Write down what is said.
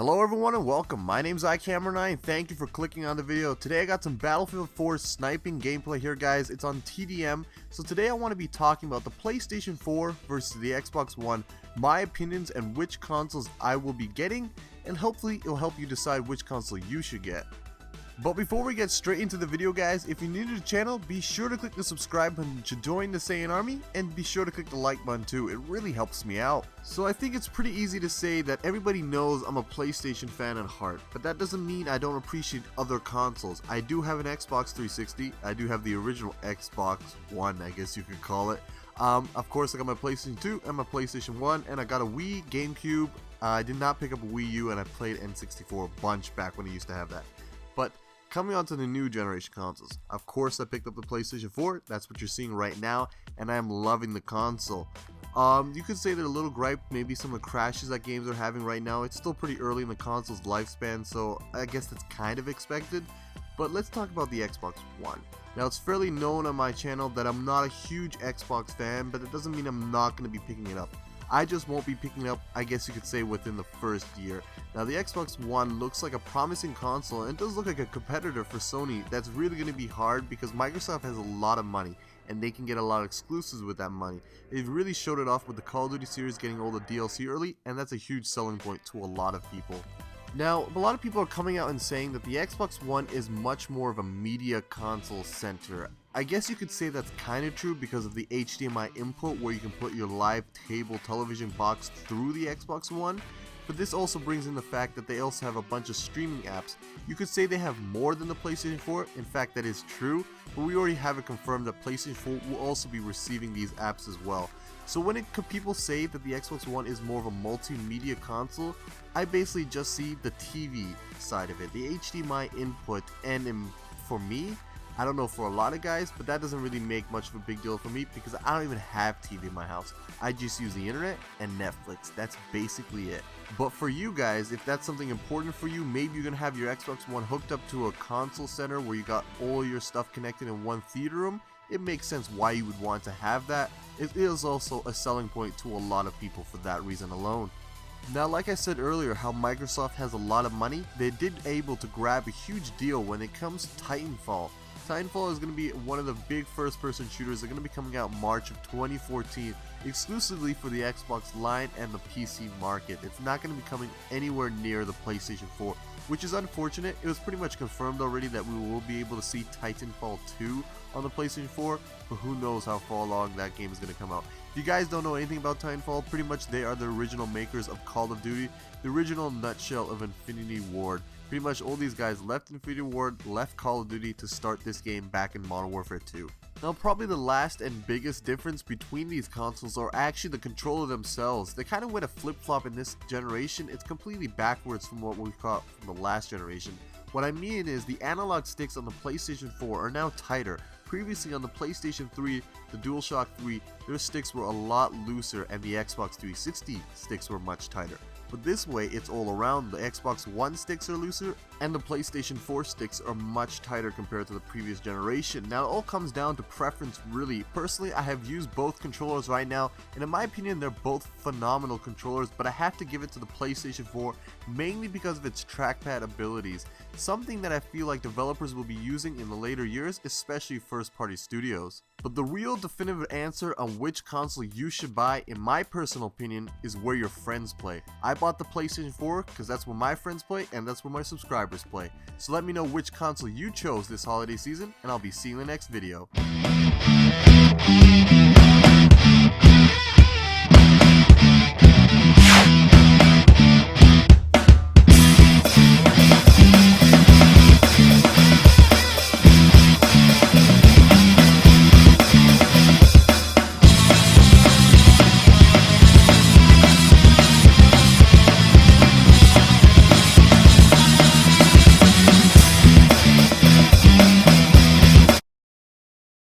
Hello everyone and welcome. My name's iKmRni and thank you for clicking on the video. Today I got some Battlefield 4 sniping gameplay here, guys. It's on TDM. So today I want to be talking about the PlayStation 4 versus the Xbox One, my opinions and which consoles I will be getting, and hopefully it'll help you decide which console you should get. But before we get straight into the video, guys, if you're new to the channel, be sure to click the subscribe button to join the Saiyan army, and be sure to click the like button too. It really helps me out. So I think it's pretty easy to say that everybody knows I'm a PlayStation fan at heart, but that doesn't mean I don't appreciate other consoles. I do have an Xbox 360, I do have the original Xbox One, I guess you could call it. Of course I got my PlayStation 2 and my PlayStation 1, and I got a Wii, GameCube. I did not pick up a Wii U, and I played N64 a bunch back when I used to have that. But coming on to the new generation consoles, of course I picked up the PlayStation 4, that's what you're seeing right now, and I am loving the console. You could say they're a little gripe, maybe some of the crashes that games are having right now. It's still pretty early in the console's lifespan, so I guess that's kind of expected. But let's talk about the Xbox One. Now, it's fairly known on my channel that I'm not a huge Xbox fan, but it doesn't mean I'm not going to be picking it up. I just won't be picking it up, I guess you could say, within the first year. Now, the Xbox One looks like a promising console, and it does look like a competitor for Sony. That's really going to be hard because Microsoft has a lot of money, and they can get a lot of exclusives with that money. They've really showed it off with the Call of Duty series getting all the DLC early, and that's a huge selling point to a lot of people. Now, a lot of people are coming out and saying that the Xbox One is much more of a media console center. I guess you could say that's kind of true because of the HDMI input where you can put your live table television box through the Xbox One, but this also brings in the fact that they also have a bunch of streaming apps. You could say they have more than the PlayStation 4, in fact that is true, but we already have it confirmed that PlayStation 4 will also be receiving these apps as well. So when people say that the Xbox One is more of a multimedia console, I basically just see the TV side of it, the HDMI input, and for me, I don't know for a lot of guys, but that doesn't really make much of a big deal for me because I don't even have TV in my house. I just use the internet and Netflix. That's basically it. But for you guys, if that's something important for you, maybe you're going to have your Xbox One hooked up to a console center where you got all your stuff connected in one theater room. It makes sense why you would want to have that. It is also a selling point to a lot of people for that reason alone. Now, like I said earlier, how Microsoft has a lot of money, they did able to grab a huge deal when it comes to Titanfall. Titanfall is going to be one of the big first-person shooters. They're going to be coming out March of 2014 exclusively for the Xbox line and the PC market. It's not going to be coming anywhere near the PlayStation 4, which is unfortunate. It was pretty much confirmed already that we will be able to see Titanfall 2 on the PlayStation 4, but who knows how far along that game is going to come out. If you guys don't know anything about Titanfall, pretty much they are the original makers of Call of Duty, the original nutshell of Infinity Ward. Pretty much all these guys left Infinity Ward, left Call of Duty to start this game back in Modern Warfare 2. Now, probably the last and biggest difference between these consoles are actually the controller themselves. They kind of went a flip-flop in this generation. It's completely backwards from what we got from the last generation. What I mean is the analog sticks on the PlayStation 4 are now tighter. Previously on the PlayStation 3, the DualShock 3, their sticks were a lot looser, and the Xbox 360 sticks were much tighter. But this way, it's all around. The Xbox One sticks are looser, and the PlayStation 4 sticks are much tighter compared to the previous generation. Now, it all comes down to preference, really. Personally, I have used both controllers right now, and in my opinion, they're both phenomenal controllers, but I have to give it to the PlayStation 4, mainly because of its trackpad abilities. Something that I feel like developers will be using in the later years, especially first-party studios. But the real definitive answer on which console you should buy, in my personal opinion, is where your friends play. I bought the PlayStation 4 because that's where my friends play and that's where my subscribers play. So let me know which console you chose this holiday season, and I'll be seeing you in the next video.